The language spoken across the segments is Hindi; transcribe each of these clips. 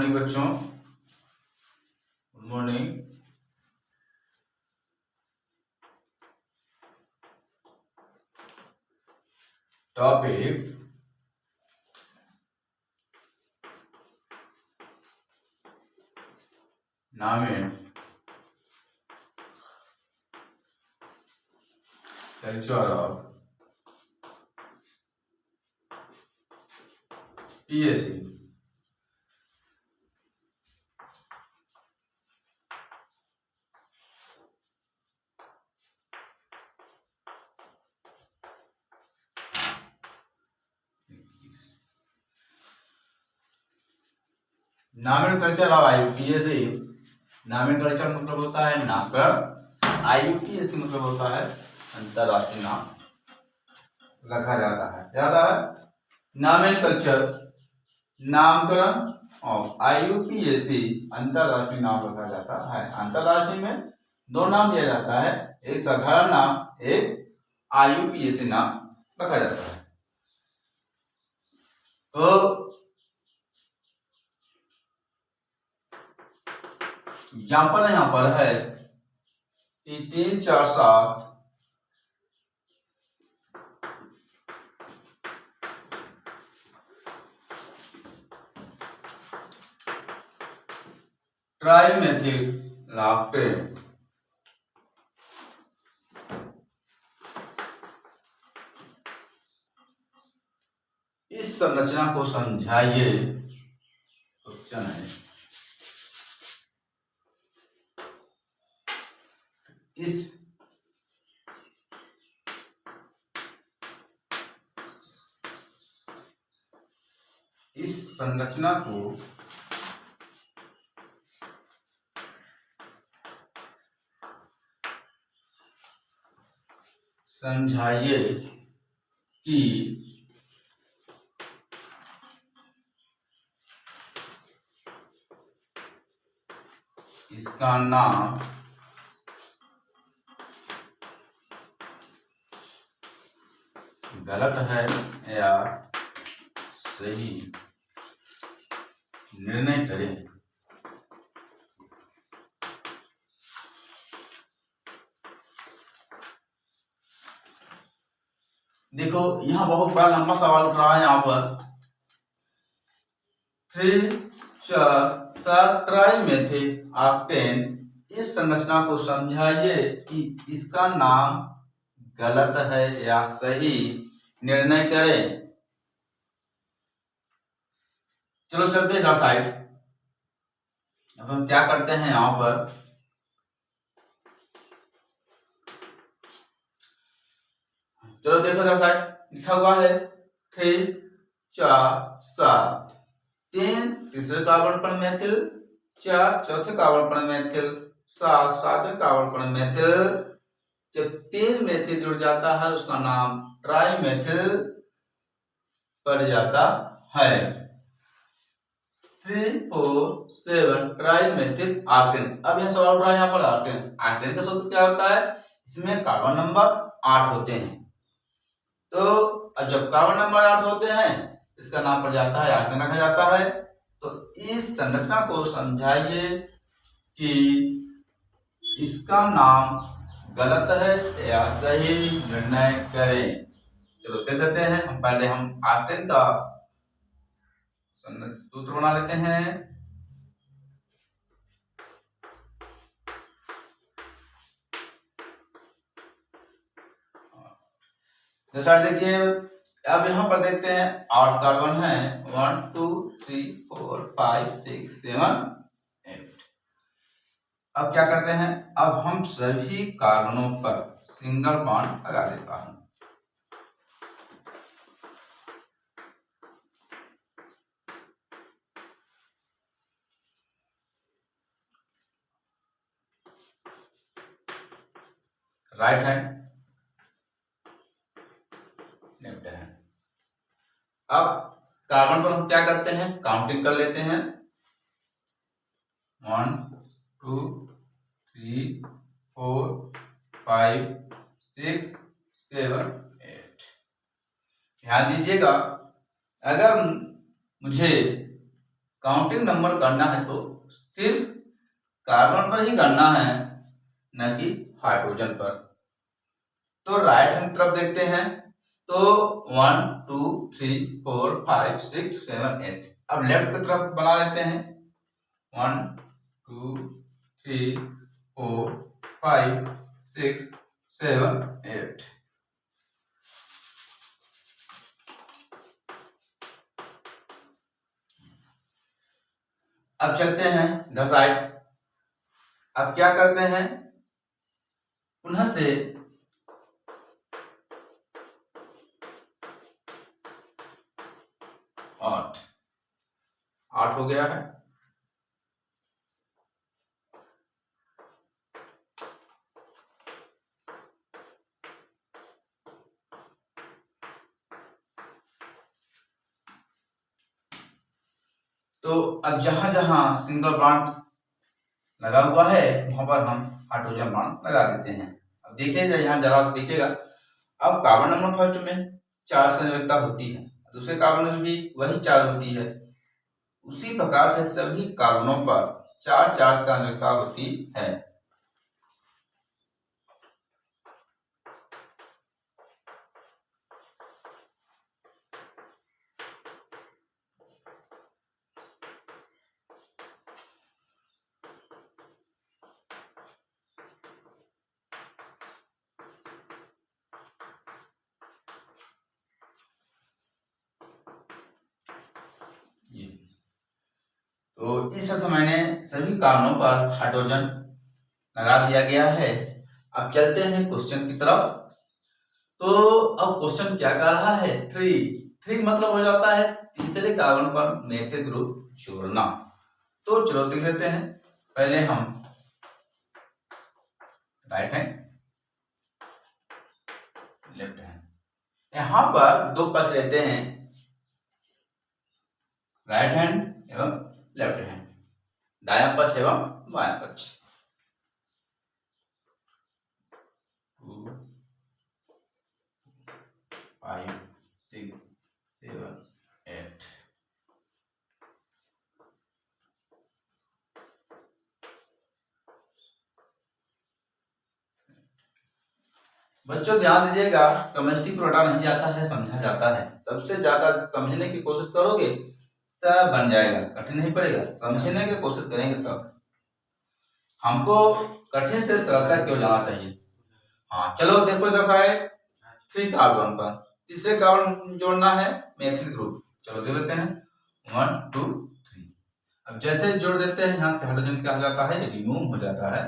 मॉर्निंग बच्चों, good morning. Topic nomenclature of PSC। Nomenclature of IUPAC। Nomenclature मतलब होता है नामकरण, IUPAC मतलब होता है अंतरराष्ट्रीय नाम रखा जाता है। क्या होता है? नॉमेनक्लेचर नामकरण और IUPAC अंतरराष्ट्रीय नाम रखा जाता है। अंतरराष्ट्रीय में दो नाम दिया जाता है, एक साधारण नाम, एक IUPAC नाम रखा जाता है। तो एग्जाम्पल यहाँ पर है कि 3 4 7 ट्राइमेथिलाक्टेन। इस संरचना को समझाइए। क्वेश्चन है, इस संरचना को समझाइए कि इसका नाम गलत है या सही, निर्णय करें। देखो यहाँ बहुत बड़ा लंबा सवाल उठ रहा है। यहाँ पर 3 4 7 ट्राइमेथिलाक्टेन, इस संरचना को समझाइए कि इसका नाम गलत है या सही, निर्णय करें। चलो चलते हैं साइड। अब हम क्या करते हैं, यहाँ पर चलो देखो जरा साइड लिखा हुआ है 3 4 7। 3 तीसरे कार्बन पर मेथिल, 4 चौथे कार्बन पर मेथिल, 7 सातवें कार्बन पर मेथिल। जब 3 मेथिल जुड़ जाता है उसका नाम ट्राइमेथिल पड़ जाता है। 3 4 7 ट्राइमेथिलाक्टेन। अब यह सवाल उठ रहा है यहाँ पर आर्टेन। आर्टेन का सूत्र क्या होता है? इसमें कार्बन नंबर 8 होते हैं। तो अब जब कार्बन नंबर 8 होते हैं इसका नाम पड़ जाता है आर्टेन रखा जाता है। तो इस संरचना को समझाइए कि इसका नाम गलत है या सही, निर्णय करें। चलो देख लेते हैं। पहले हम आर्टेन का सूत्र बना लेते हैं। जैसा देखिए, अब यहाँ पर देखते हैं 8 कार्बन है, 1 2 3 4 5 6 7 8। अब क्या करते हैं, अब हम सभी कार्बनों पर सिंगल बॉन्ड लगा देता हूं। Right hand, left hand. अब कार्बन पर हम क्या करते हैं, काउंटिंग कर लेते हैं। 1 2 3 4 5 6 7 8। ध्यान दीजिएगा, अगर मुझे काउंटिंग नंबर करना है तो सिर्फ कार्बन पर ही करना है, न कि हाइड्रोजन पर। तो राइट हैंड तरफ देखते हैं तो 1 2 3 4 5 6 7 8। अब लेफ्ट की तरफ बना लेते हैं 1 2 3 4 5 6 7 8। अब चलते हैं द साइड। अब क्या करते हैं, पुनः से 8 हो गया है। तो अब जहां जहां सिंगल बॉन्ड लगा हुआ है वहां पर हम हाइड्रोजन बॉन्ड लगा देते हैं। अब देखिएगा यहाँ जरा देखिएगा, अब कार्बन नंबर फर्स्ट में 4 संयोजकता होती है, दूसरे कार्बन में भी वही 4 होती है। उसी प्रकार से सभी कार्बनों पर 4 संयोजकता होती है। तो इस मैंने सभी कार्बनों पर हाइड्रोजन लगा दिया गया है। अब चलते हैं क्वेश्चन की तरफ। तो अब क्वेश्चन क्या कह रहा है, 3 मतलब हो जाता है तीसरे कार्बन पर मेथिल ग्रुप जोड़ना। तो चलो देख लेते हैं। पहले हम राइट हैंड लेफ्ट हैंड, यहां पर 2 पक्ष लेते हैं, राइट हैंड एवं लेफ्ट हैंड, दायां पक्ष एवं बायां पक्ष। 2 5 6 7 8। बच्चों ध्यान दीजिएगा, केमिस्ट्री प्रोडा नहीं जाता है, समझा जाता है। सबसे ज्यादा समझने की कोशिश करोगे सब बन जाएगा, कठिन नहीं पड़ेगा। समझने की कोशिश करेंगे तब। हमको कठिन से सरलता क्यों जाना चाहिए। हाँ चलो देखो इधर साइड 3 कार्बन पर तीसरे कार्बन जोड़ना है मेथिल ग्रुप। चलो देख लेते हैं 1 2 3। अब जैसे जोड़ देते हैं यहाँ से हाइड्रोजन क्या हो जाता है, रिमूव हो जाता है,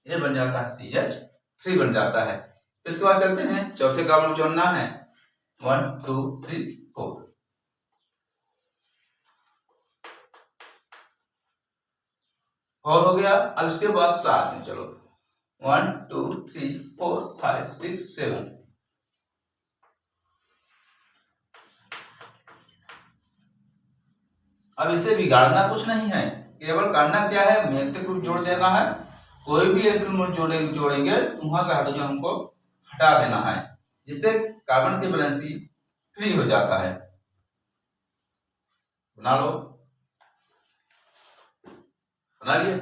ये बन जाता है CH3 बन जाता है। इसके बाद चलते हैं चौथे कार्बन जोड़ना है 1 2 3 4 और हो गया। अब इसके बाद साथ में चलो 1 2 3 4 5 6 7। अब इसे बिगाड़ना कुछ नहीं है, केवल करना क्या है, मेथिल ग्रुप जोड़ देना है। कोई भी इलेक्ट्रॉन जोड़ेंगे तो वहां से हाइड्रोजन हमको हटा देना है, जिससे कार्बन की वैलेंसी फ्री हो जाता है। बना लो, बना लिए।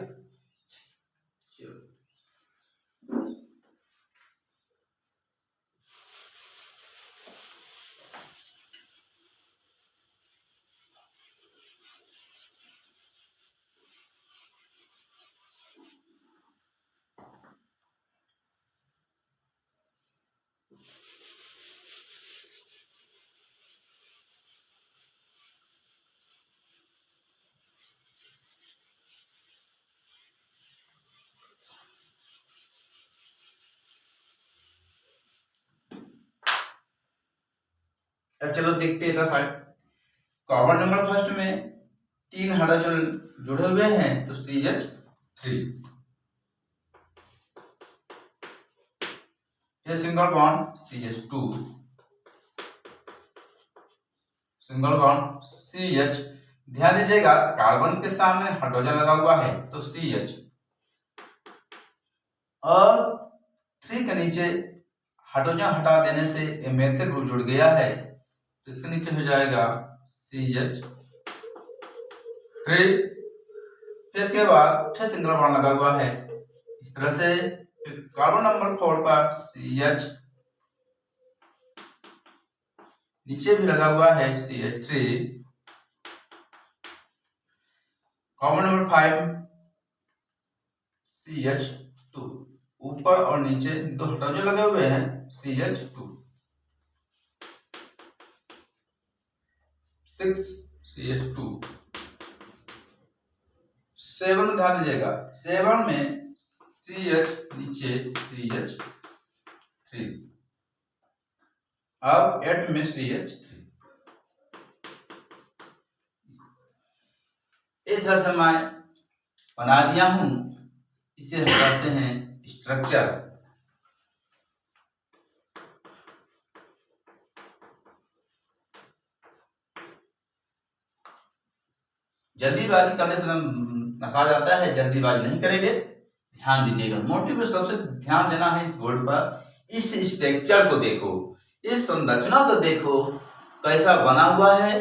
अब चलो देखते हैं इधर साइड। कार्बन नंबर फर्स्ट में 3 हाइड्रोजन जुड़े हुए हैं तो CH3। ये single bond CH2, single bond CH। ध्यान दीजिएगा कार्बन के सामने हाइड्रोजन लगा हुआ है तो CH, और 3 के नीचे हाइड्रोजन हटा देने से मेथिल ग्रुप जुड़ गया है तो इसके नीचे हो जाएगा CH 3, फिर इसके बाद फिर सिंगल बॉन्ड लगा हुआ है इस तरह से। कार्बन नंबर 4 पर CH, नीचे भी लगा हुआ है CH3। कार्बन नंबर 5 CH2, ऊपर और नीचे दो हाइड्रोजन लगे हुए हैं CH2। 6 CH2। 7 में ध्यान दीजिएगा, 7 में CH, नीचे CH3। अब 8 में CH3। इस तरह से मैं बना दिया हूं। इसे हम कहते हैं स्ट्रक्चर। जल्दीबाजी करने से नशा जाता है, जल्दीबाजी नहीं करेंगे, ध्यान दीजिएगा। मोटिव में सबसे ध्यान देना है इस बोर्ड पर। इस स्ट्रक्चर को देखो, इस संरचना को देखो, कैसा बना हुआ है,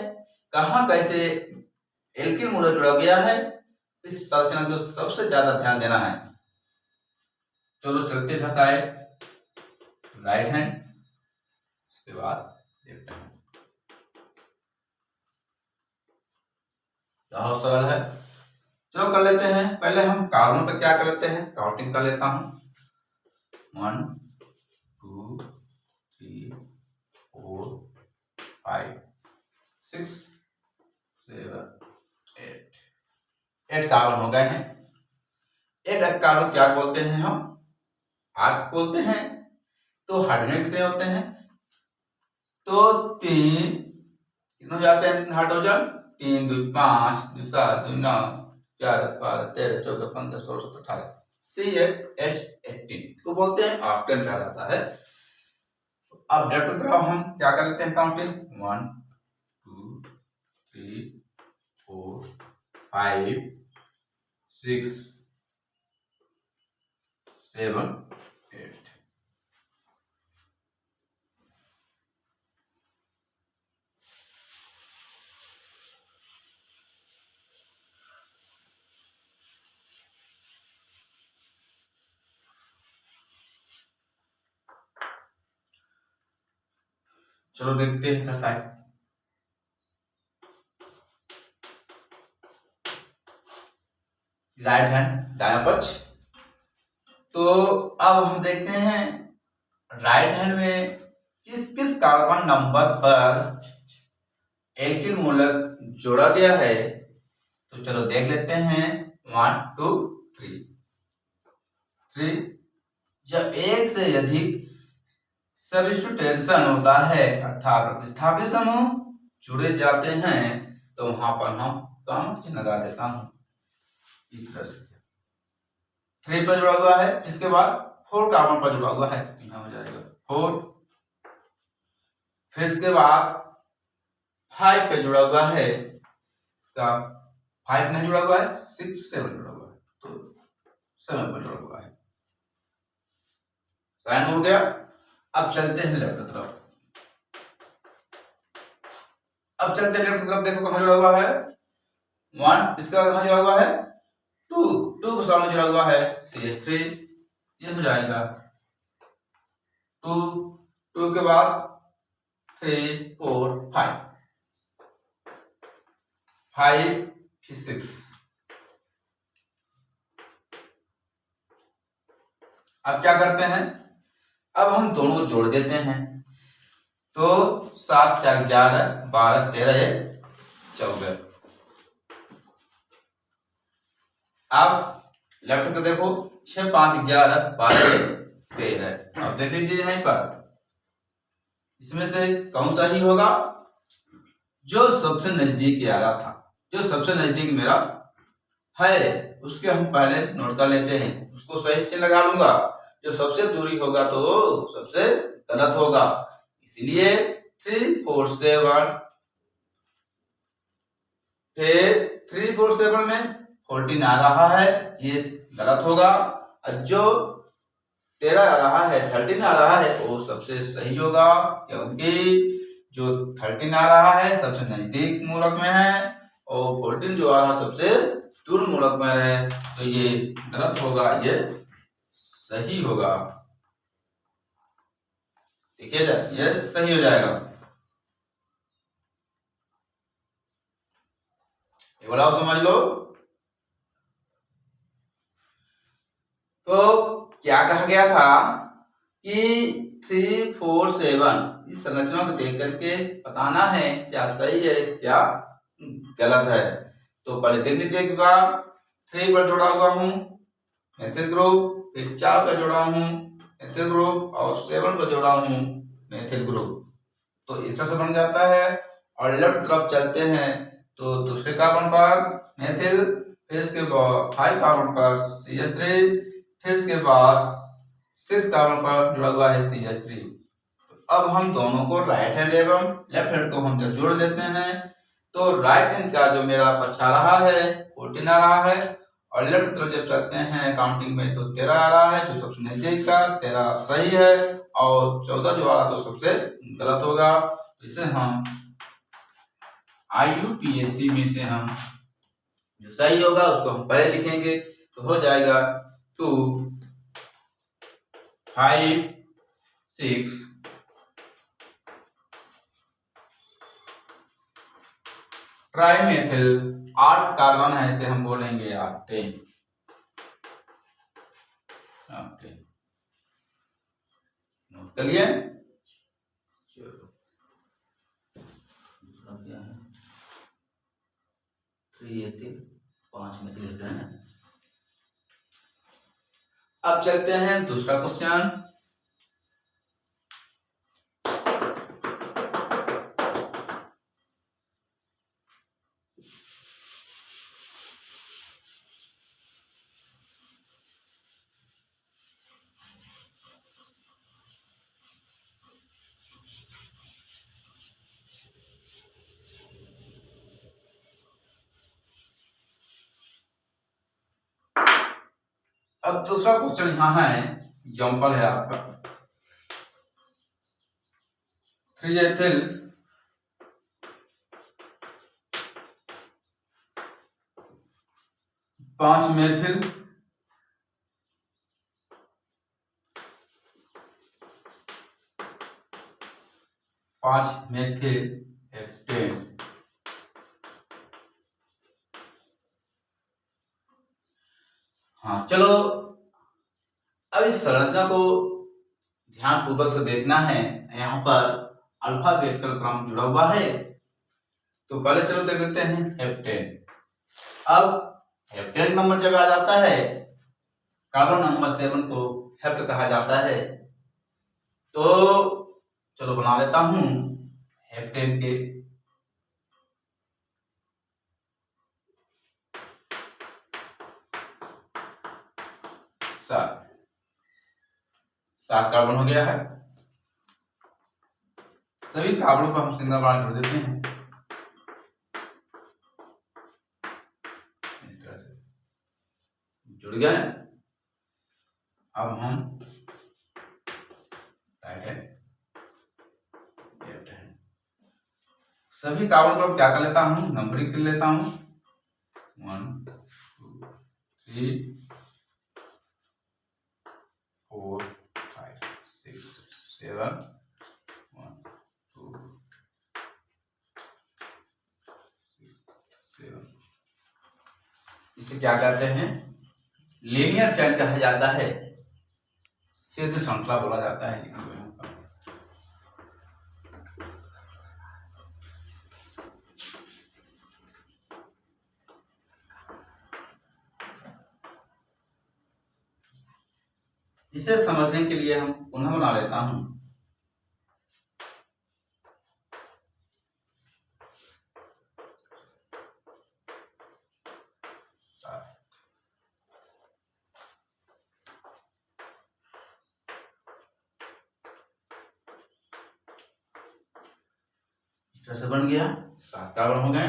कहाँ कैसे एल्किल मूलक जुड़ा गया है, इस संरचना को सबसे ज्यादा ध्यान देना है। चलो चलते इधर साइड, राइट हैंड, उसके बाद लेफ्ट हैंड। बहुत सरल है। चलो कर लेते हैं। पहले हम कार्बन पर क्या कर लेते हैं, काउंटिंग कर लेता हूं। 1 2 3 4 5 6 7 8 कार्बन हो गए हैं। 8 कार्बन क्या बोलते हैं हम, 8 बोलते हैं। तो हाइड्रोजन कितने होते हैं, तो 3 कितने हो जाते हैं हाइड्रोजन, 3 2 5 2 7 2 9 4 12 13 14 15 16 17 18। C8H18 को बोलते हैं ऑक्टेन कहा जाता है। अब लेफ्ट की तरफ हम क्या कर लेते हैं काउंटिंग, 1 2 3 4 5 6 7 8। चलो देखते हैं एक्सरसाइज। राइट हैंड दायां पक्ष। तो अब हम देखते हैं राइट हैंड में किस किस कार्बन नंबर पर एल्किल मूलक जोड़ा गया है। तो चलो देख लेते हैं। 1 2 3। जब एक से अधिक सब्स्टिट्यूशन होता है अर्थात प्रतिस्थापित समूह जुड़े जाते हैं, तो वहां पर हम कम की लगा देता हूं इस तरह से। 3 पर जुड़ा हुआ है, इसके बाद 4 कार्बन पर जुड़ा हुआ है, यहां हो जाएगा 4। फिर इसके बाद 5 पे जुड़ा हुआ है, इसका 5 नहीं जुड़ा हुआ है, 6 7 जुड़ा हुआ है, तो 7 पर जुड़ा हुआ है। साइन हो गया। अब चलते हैं लेफ्ट की तरफ। अब चलते हैं लेफ्ट की तरफ, देखो कहां जुड़ा हुआ है 1, इसके बाद कहां जुड़ा हुआ है 2 के सामने जुड़ा हुआ है CH3, ये हो जाएगा 2 के बाद 3 4 5 फिर 6। अब क्या करते हैं, अब हम दोनों को जोड़ देते हैं। तो 7 4 11 12 13 14। अब लेफ्ट को देखो, 6 5 11 12 13। अब देख लीजिए यहीं पर, इसमें से कौन सा ही होगा, जो सबसे नजदीक आ रहा था, जो सबसे नजदीक मेरा है उसके हम पहले नोट कर लेते हैं, उसको सही चिन्ह लगा लूंगा। जो सबसे दूरी होगा तो सबसे गलत होगा, इसलिए 3 4 7। फिर 3 4 7 में 14 आ रहा है, ये गलत होगा। और जो 13 आ रहा है, 13 आ रहा है, वो सबसे सही होगा, क्योंकि जो 13 आ रहा है सबसे नजदीक मूलक में है और 14 जो आ रहा सबसे तुल्य मूलक में है, तो ये गलत होगा, ये सही होगा। ठीक है, ये सही हो जाएगा। ये वाला समझ लो। तो क्या कहा गया था कि 3, 4, 7 इस संरचना को देख करके बताना है क्या सही है क्या गलत है। तो पहले देख लीजिए एक बार, 3 पर जोड़ा हुआ हूँ मेथिल ग्रुप, फिर 4 पर जोड़ा हूँ मेथिल ग्रुप, और 7 पर जोड़ा हूँ मेथिल ग्रुप। तो इस तरह से बन जाता है। और लेफ्ट तरफ चलते हैं तो दूसरे कार्बन पर मेथिल, फिर इसके बाद 5 कार्बन पर CH3, फिर इसके बाद 6 कार्बन पर जुड़ा हुआ है CH3। अब हम दोनों को राइट हैंड एवं लेफ्ट हैंड को हम जब जोड़ देते हैं तो राइट हैंड का जो मेरा पक्ष आ रहा है 14 आ रहा है, और लेफ्ट तरफ जब चलते हैं काउंटिंग में तो 13 आ रहा है, जो सबसे नजदीक का 13 सही है, और 14 जो आ रहा तो सबसे गलत होगा। इसे हम IUPAC में से हम जो सही होगा उसको हम पहले लिखेंगे, तो हो जाएगा 2, 5, 6, ट्राइमेथिल 8 कार्बन है, इसे हम बोलेंगे 8। नोट कर लिए। चलो 5 में लेते हैं। अब चलते हैं दूसरा क्वेश्चन। अब दूसरा क्वेश्चन यहाँ है, एग्जाम्पल है आपका 3 एथिल 5 मेथिल 5 मेथिल हेप्टेन। हाँ चलो, अब इस संरचना को ध्यान पूर्वक से देखना है। यहाँ पर अल्फाबेटिकल क्रम जुड़ा हुआ है, तो पहले चलो देख लेते हैं हेप्टेन। अब हेप्टेन नंबर जब आ जाता है, कार्बन नंबर 7 को हेप्ट कहा जाता है, तो चलो बना लेता हूं हेप्टेन के 7 कार्बन हो गया है। सभी कार्बनों को हम सिंगल बॉन्ड जोड़ देते हैं, इस तरह से जुड़ गए। अब हम राइट हैंड लेफ्ट हैंड सभी कार्बन को क्या कर लेता हूं, नंबरिंग कर लेता हूं। 1, 2, 3, 4, 5, 6, 7, 1, 2, 7। इसे क्या कहते हैं, लीनियर चैन कहा जाता है, सीधी श्रृंखला बोला जाता है। इसे समझने के लिए हम पुनः बना लेता हूं। इस तरह से बन गया, 7 कार्बन हो गए।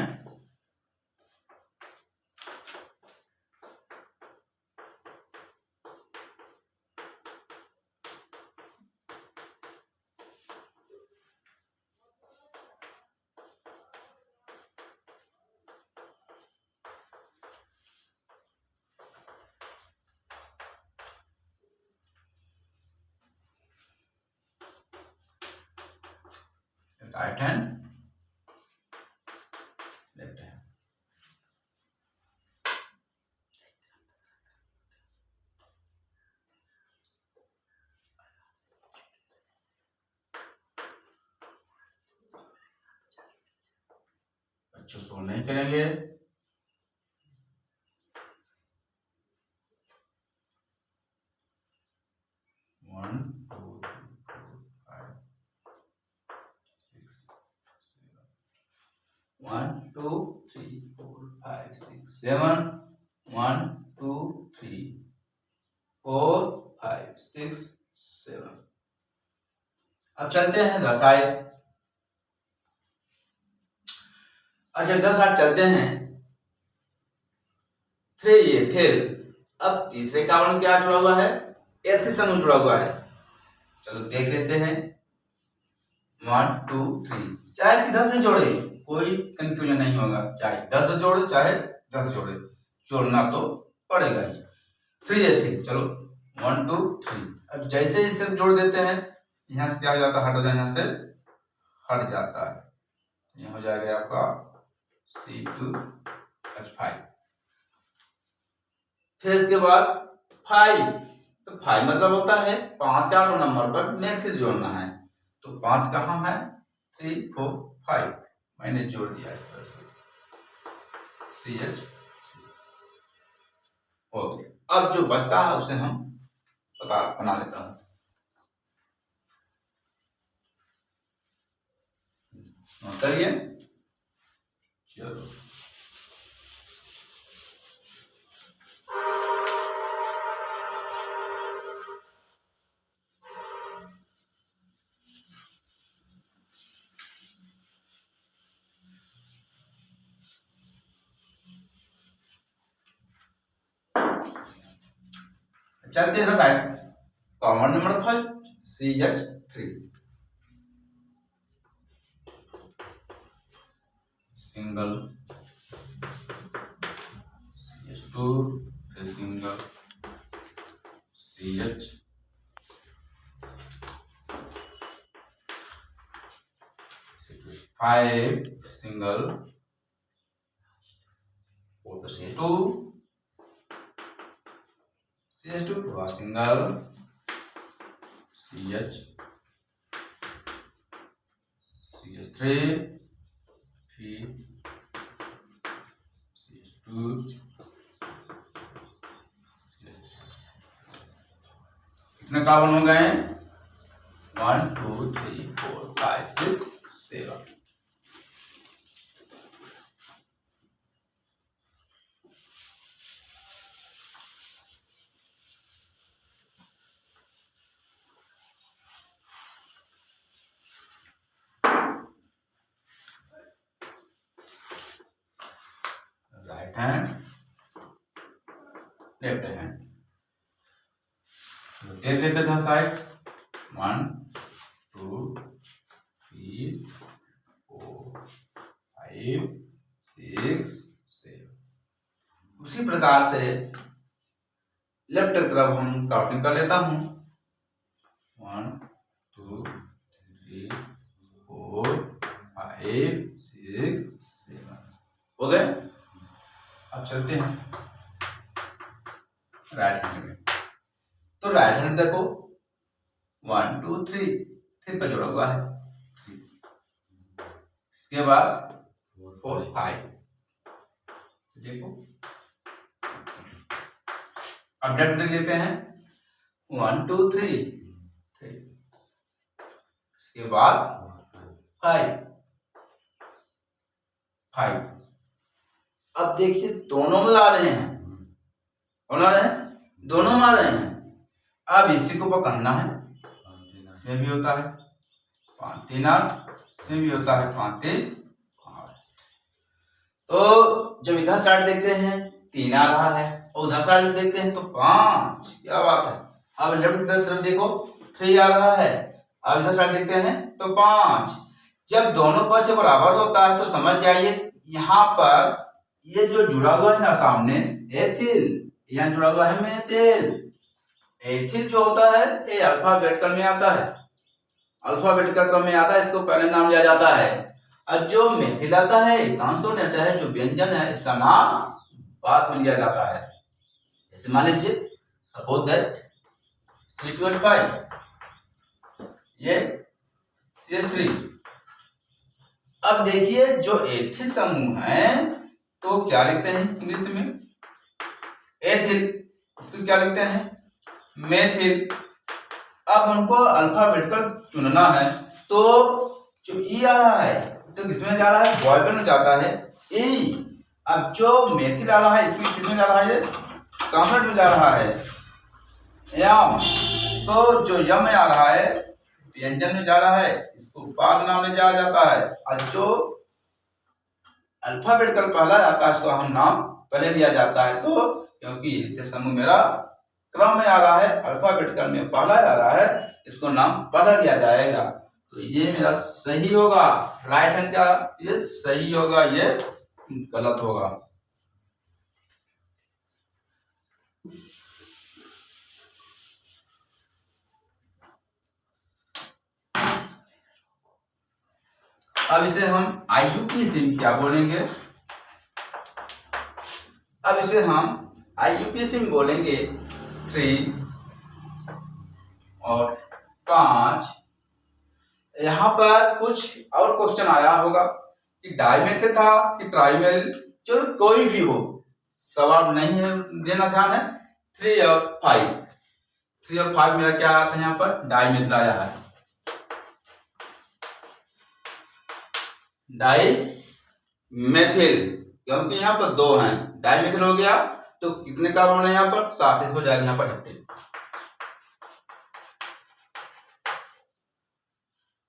Right hand left hand. बच्चों शोर नहीं करेंगे। One, two, three, four, five, six, seven. 1, 2, 3, 4, 5, 6, 7। अब चलते हैं 10 आए। अच्छा 10 आठ चलते हैं। 3 ये थे। अब तीसरे कार्बन में क्या जुड़ा हुआ है? एल से समूह जुड़ा हुआ है। चलो देख लेते हैं। 1, 2, 3 चाहे किधर से जोड़े कोई कंफ्यूजन नहीं होगा, चाहे 10 से जोड़े चाहे 10 से जोड़े, जोड़ना तो पड़ेगा ही। 3 ये थे। चलो 1, 2, 3। अब जैसे इसे जोड़ देते हैं, यहाँ से क्या हो जाता है? हट हो जाए, यहाँ से हट जाता है। यहाँ हो जाएगा आपका C2H5। फिर इसके बाद 5, तो 5 मतलब होता है 5 कार्बन नंबर पर नेक्स्ट से जोड़ना है। तो 5 कहाँ है? 3, 4, 5 मैंने जोड़ दिया इस तरह से CH। ओके, अब जो बचता है उसे हम बना लेता हूं। करिए। चलो चलते हैं side. Common number first CH3, single CH2, फिर single CH, five single CH2, single CH, CH3, फिर CH2। कितने कार्बन हो गए? 1, 2, 3, 4, 5, 6, 7। राइट हैंड लेफ्ट हैंड देख लेते थे साइड। 1, 2, 3, 4, 5, 6, 7। उसी प्रकार से लेफ्ट की तरफ हम काउंटिंग कर लेता हूं। 1, 2, 3, 4, 5, 6, 7 हो गए। अब चलते हैं राइट हैंड में। तो राइट हैंड देखो 1, 2, 3 पे जोड़ा हुआ है। इसके बाद 4, 5 देखो। अपडेट देख लेते हैं। 1, 2, 3 इसके बाद 5। अब देखिए दोनों में आ रहे हैं, कौन आ रहे हैं? दोनों में आ रहे हैं। अब इसी को पकड़ना है। इसमें भी होता है 5, 3, 8, इसमें भी होता है 5, 3, 8। तो जब इधर साइड देखते हैं 3 आ रहा है और उधर साइड देखते हैं तो 5। क्या बात है। अब लेफ्ट तरफ देखो 3 आ रहा है, अब इधर साइड देखते हैं तो 5। जब दोनों पक्ष से बराबर होता है तो समझ जाइए यहाँ पर ये जो जुड़ा हुआ है ना सामने एथिल, यहाँ जुड़ा हुआ है मेथिल। एथिल जो होता है ये अल्फाबेट में आता है। अल्फाबेटिकल क्रम में आता है, इसको पहले नाम लिया जाता है। और जो मेथिल आता है, कॉन्सोनेंट है, जो व्यंजन है, इसका नाम बाद में लिया जाता है। जैसे मान लीजिए सपोज दैट C12 ये CH3। अब देखिए जो एथिल समूह है तो क्या लिखते हैं इंग्लिश में एथिल, इसको क्या लिखते हैं मेथिल। अब हमको अल्फाबेटिकल चुनना है, तो जो ई आ रहा है तो किसमें जा रहा है, वॉयबल में जाता है ई। अब जो मेथिल आ रहा है इसमें किसमें जा रहा है, कॉन्सोनेंट में जा रहा है यम। तो जो यम में आ रहा है व्यंजन में जा रहा है, इसको बाद नाम में जाया जाता है। और जो अल्फाबेटिकल पहला आता है इसको हम नाम पहले दिया जाता है। तो क्योंकि एथिल समूह मेरा क्रम में आ रहा है, अल्फाबेटिकल में पहला आ रहा है, इसको नाम पहला दिया जाएगा। तो ये मेरा सही होगा, राइट हैंड का ये सही होगा, ये गलत होगा। अब इसे हम IUPAC क्या बोलेंगे, अब इसे हम IUPAC में बोलेंगे 3 और 5। यहाँ पर कुछ और क्वेश्चन आया होगा कि डाइमेथिल से था कि ट्राइमेल, चलो कोई भी हो, सवाल नहीं है, देना ध्यान है। 3 और 5 मेरा क्या आया था, यहाँ पर डाइमेथिल आया है, डाइमेथिल, क्योंकि यहाँ पर 2 हैं, डाइमेथिल हो गया तो कितने कार्बन है यहाँ पर, 7 हो जाएगा यहाँ पर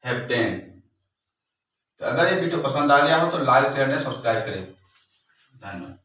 हेप्टेन। तो अगर ये वीडियो पसंद आ गया हो तो लाइक शेयर एंड सब्सक्राइब करें। धन्यवाद।